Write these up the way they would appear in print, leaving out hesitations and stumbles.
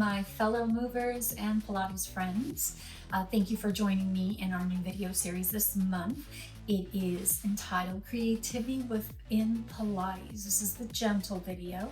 my fellow movers and Pilates friends. Thank you for joining me in our new video series this month. It is entitled Creativity Within Pilates. This is the gentle video,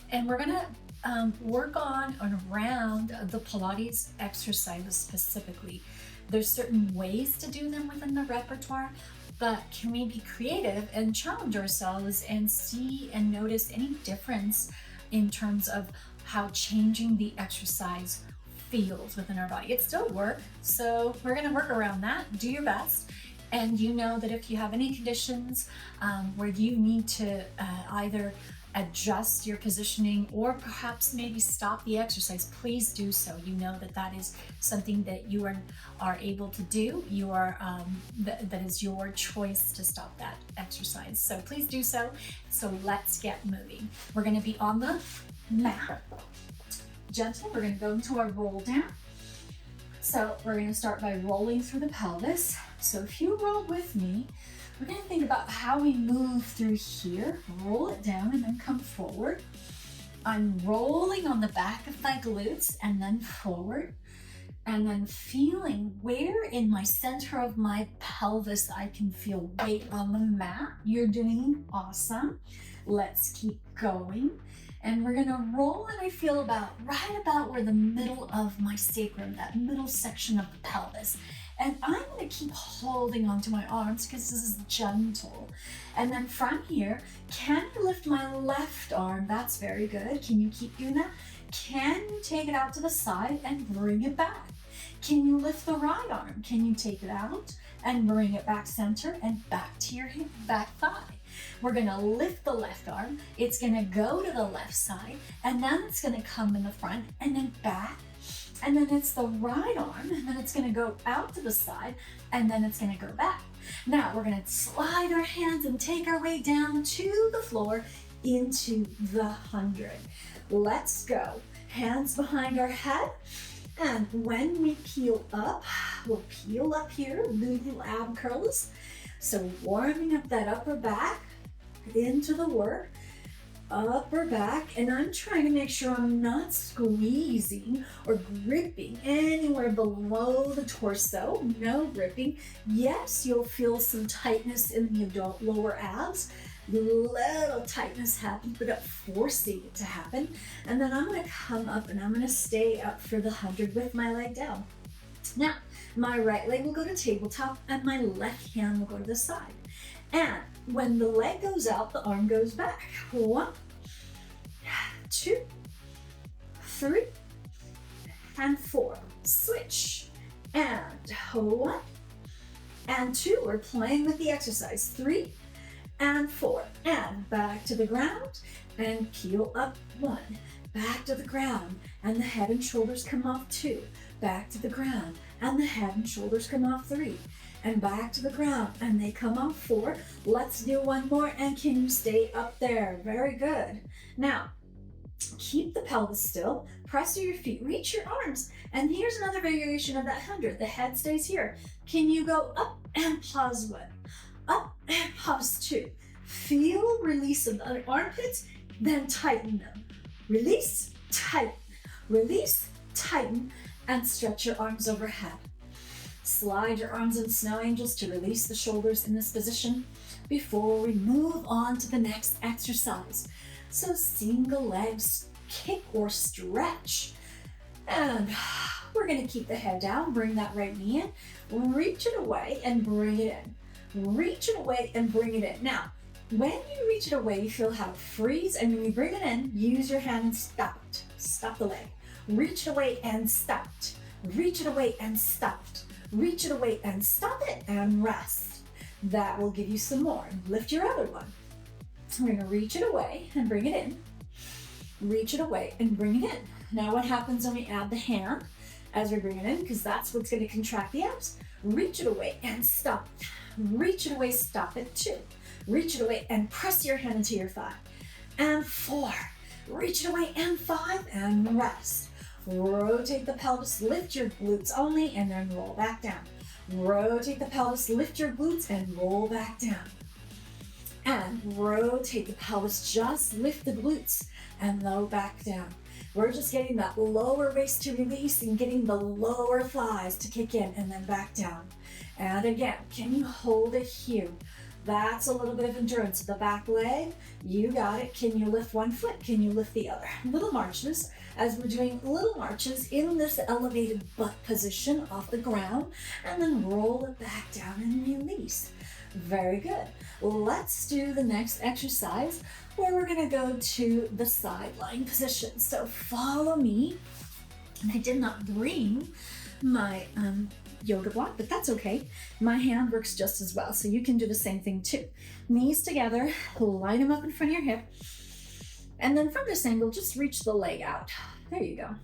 and we're going to work on and around the Pilates exercises specifically. There's certain ways to do them within the repertoire, but can we be creative and challenge ourselves and see and notice any difference in terms of how changing the exercise feels within our body? It's still work, so we're going to work around that. Do your best. And you know that if you have any conditions where you need to either adjust your positioning or perhaps maybe stop the exercise, please do so. You know that that is something that you are able to do. You are that is your choice to stop that exercise. So please do so. So let's get moving. We're going to be on the mat. Gentle. We're going to go into our roll down. So we're going to start by rolling through the pelvis. So if you roll with me, we're going to think about how we move through here. Roll it down and then come forward. I'm rolling on the back of my glutes and then forward. And then feeling where in my center of my pelvis I can feel weight on the mat. You're doing awesome. Let's keep going. And we're gonna roll, and I feel right about where the middle of my sacrum, that middle section of the pelvis. And I'm gonna keep holding onto my arms because this is gentle. And then from here, can I lift my left arm? That's very good. Can you keep doing that? Can you take it out to the side and bring it back? Can you lift the right arm? Can you take it out and bring it back center and back to your back thigh? We're gonna lift the left arm. It's gonna go to the left side, and then it's gonna come in the front and then back. And then it's the right arm, and then it's gonna go out to the side, and then it's gonna go back. Now we're gonna slide our hands and take our way down to the floor into the 100. Let's go. Hands behind our head. And when we peel up, we'll peel up here, little ab curls. So warming up that upper back into the work, upper back, and I'm trying to make sure I'm not squeezing or gripping anywhere below the torso. No gripping. Yes, you'll feel some tightness in the adult lower abs. Little tightness happens, but not forcing it to happen. And then I'm going to come up and I'm going to stay up for the 100 with my leg down. Now, my right leg will go to tabletop and my left hand will go to the side. And when the leg goes out, the arm goes back. 1, 2, 3, and 4. Switch. And 1 and 2. We're playing with the exercise. 3 and 4. And back to the ground and peel up 1. Back to the ground and the head and shoulders come off 2. Back to the ground and the head and shoulders come off 3. And back to the ground and they come off 4. Let's do one more, and can you stay up there? Very good. Now, keep the pelvis still, press your feet, reach your arms. And here's another variation of that 100. The head stays here. Can you go up and pause 1? Up and pause 2. Feel release of the armpits, then tighten them. Release, tighten, release, tighten, and stretch your arms overhead. Slide your arms in snow angels to release the shoulders in this position before we move on to the next exercise. So single legs kick or stretch. And we're going to keep the head down, bring that right knee in, reach it away and bring it in. Reach it away and bring it in. Now, when you reach it away, you feel how it freeze, and when you bring it in, use your hand and stop it. Stop the leg. Reach it away and stop it. Reach it away and stop it. Reach it away and stop it and rest. That will give you some more. Lift your other one. We're going to reach it away and bring it in. Reach it away and bring it in. Now what happens when we add the hand as we bring it in, because that's what's going to contract the abs. Reach it away and stop it. Reach it away, stop it. 2. Reach it away and press your hand into your thigh. And 4. Reach it away and 5 and rest. Rotate the pelvis, lift your glutes only, and then roll back down. Rotate the pelvis, lift your glutes, and roll back down. And rotate the pelvis, just lift the glutes, and low back down. We're just getting that lower waist to release and getting the lower thighs to kick in and then back down. And again, can you hold it here? That's a little bit of endurance. The back leg, you got it. Can you lift one foot? Can you lift the other? Little marches, as we're doing little marches in this elevated butt position off the ground, and then roll it back down and release. Very good. Let's do the next exercise where we're gonna go to the side lying position. So follow me. And I did not bring my yoga block, but that's okay. My hand works just as well, so you can do the same thing too. Knees together, line them up in front of your hip, and then from this angle, just reach the leg out. There you go.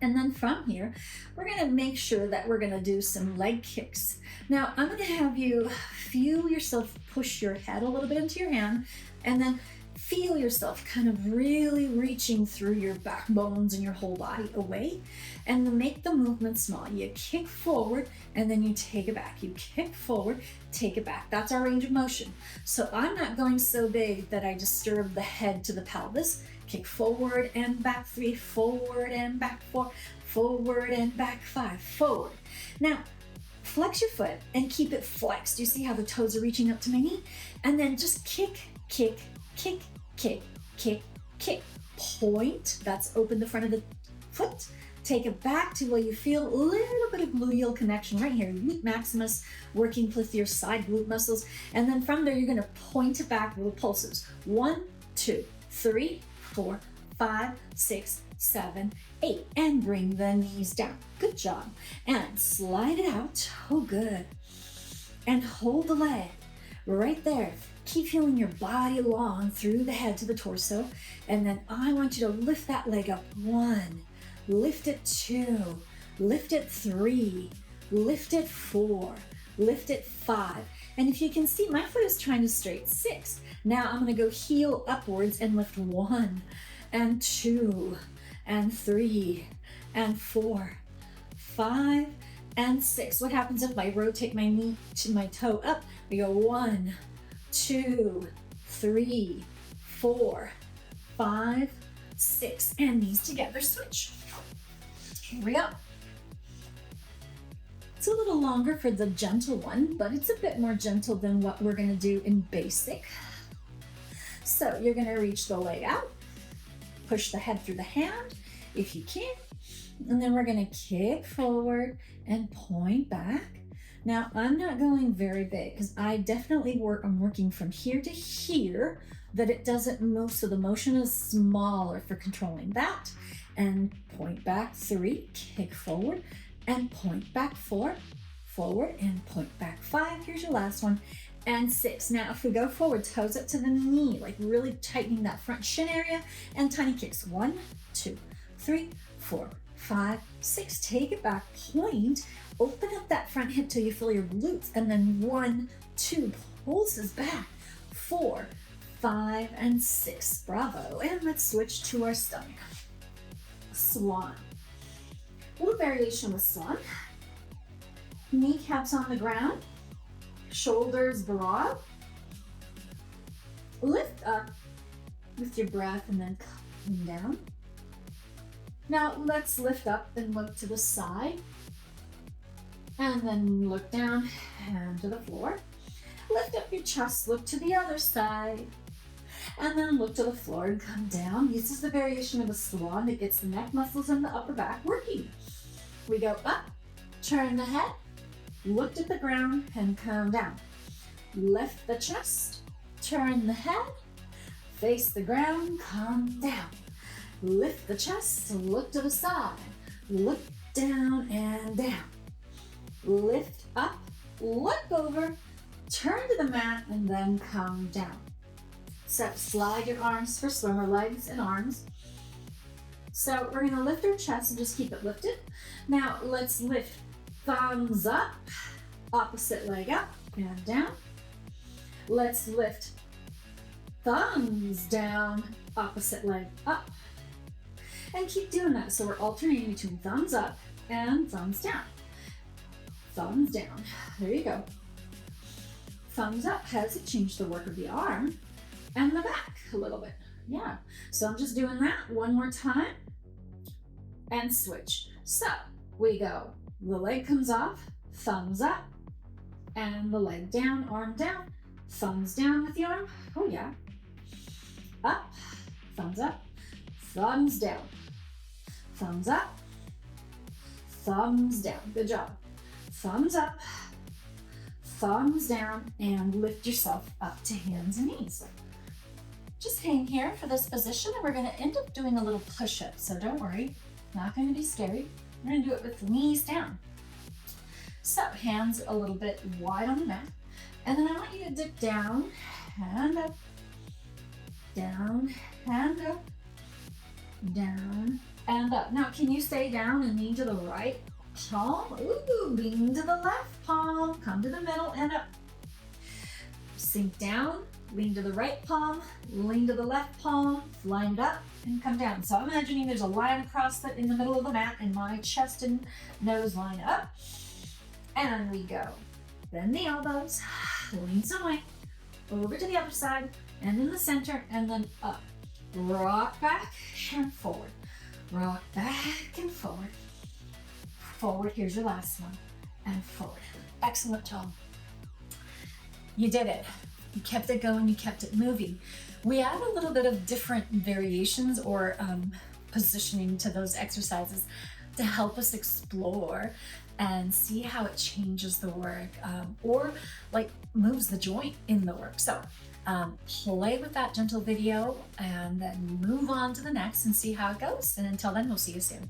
And then from here, we're gonna make sure that we're gonna do some leg kicks. Now, I'm gonna have you feel yourself push your head a little bit into your hand, and then feel yourself kind of really reaching through your back bones and your whole body away, and then make the movement small. You kick forward and then you take it back. You kick forward, take it back. That's our range of motion. So I'm not going so big that I disturb the head to the pelvis. Kick forward and back 3, forward and back 4, forward and back 5, forward. Now, flex your foot and keep it flexed. You see how the toes are reaching up to my knee? And then just kick, kick, kick, kick, kick, kick. Point, that's open the front of the foot. Take it back to where you feel a little bit of gluteal connection right here. Glute maximus working with your side glute muscles. And then from there, you're gonna point it back with pulses. 1, 2, 3, 4, 5, 6, 7, 8. And bring the knees down. Good job. And slide it out. Oh, good. And hold the leg right there. Keep feeling your body long through the head to the torso. And then I want you to lift that leg up. 1, lift it 2, lift it 3, lift it 4, lift it 5. And if you can see, my foot is trying to straight. 6. Now I'm gonna go heel upwards and lift 1 and 2 and 3 and 4, 5 and 6. What happens if I rotate my knee to my toe up? We go 1, 2, 3, 4, 5, 6, and knees together, switch. Here we go. It's a little longer for the gentle one, but it's a bit more gentle than what we're gonna do in basic. So you're gonna reach the leg out, push the head through the hand, if you can, and then we're gonna kick forward and point back. Now, I'm not going very big because I definitely I'm working from here to here, that it doesn't move, so the motion is smaller for controlling that. And point back 3, kick forward, and point back 4, forward, and point back 5. Here's your last one, and 6. Now, if we go forward, toes up to the knee, like really tightening that front shin area, and tiny kicks. 1, 2, 3, 4, 5, 6. Take it back, point. Open up that front hip till you feel your glutes, and then 1, 2, pulses back, 4, 5, and 6. Bravo. And let's switch to our stomach. Swan. A little variation with swan. Kneecaps on the ground, shoulders broad. Lift up with your breath and then come down. Now let's lift up and look to the side. And then look down and to the floor. Lift up your chest, look to the other side. And then look to the floor and come down. This is the variation of a swan that gets the neck muscles and the upper back working. We go up, turn the head, look at the ground, and come down. Lift the chest, turn the head, face the ground, come down. Lift the chest, look to the side, look down and down. Lift up, look over, turn to the mat, and then come down. So slide your arms for swimmer legs and arms. So we're gonna lift our chest and just keep it lifted. Now let's lift thumbs up, opposite leg up and down. Let's lift thumbs down, opposite leg up. And keep doing that. So we're alternating between thumbs up and thumbs down. Thumbs down, there you go. Thumbs up has it changed the work of the arm and the back a little bit. Yeah, so I'm just doing that one more time. and switch. So we go, the leg comes off, thumbs up, and the leg down, arm down, thumbs down with the arm. Oh yeah. Up, thumbs up, thumbs down, thumbs up, thumbs down. Good job. Thumbs up, thumbs down, and lift yourself up to hands and knees. Just hang here for this position, and we're going to end up doing a little push-up, so don't worry, not going to be scary. We're going to do it with the knees down. So hands a little bit wide on the mat, and then I want you to dip down, hand up, down, hand up, down, and up. Now, can you stay down and lean to the right palm? Ooh, lean to the left palm, come to the middle and up. Sink down, lean to the right palm, lean to the left palm, lined up, and come down. So I'm imagining there's a line across in the middle of the mat, and my chest and nose line up. And we go. Bend the elbows, lean some way, over to the other side, and in the center, and then up. Rock back and forward. Rock back and forward. Forward, here's your last one. And forward. Excellent job. You did it. You kept it going, you kept it moving. We add a little bit of different variations or positioning to those exercises to help us explore and see how it changes the work or like moves the joint in the work. So play with that gentle video and then move on to the next and see how it goes. And until then, we'll see you soon.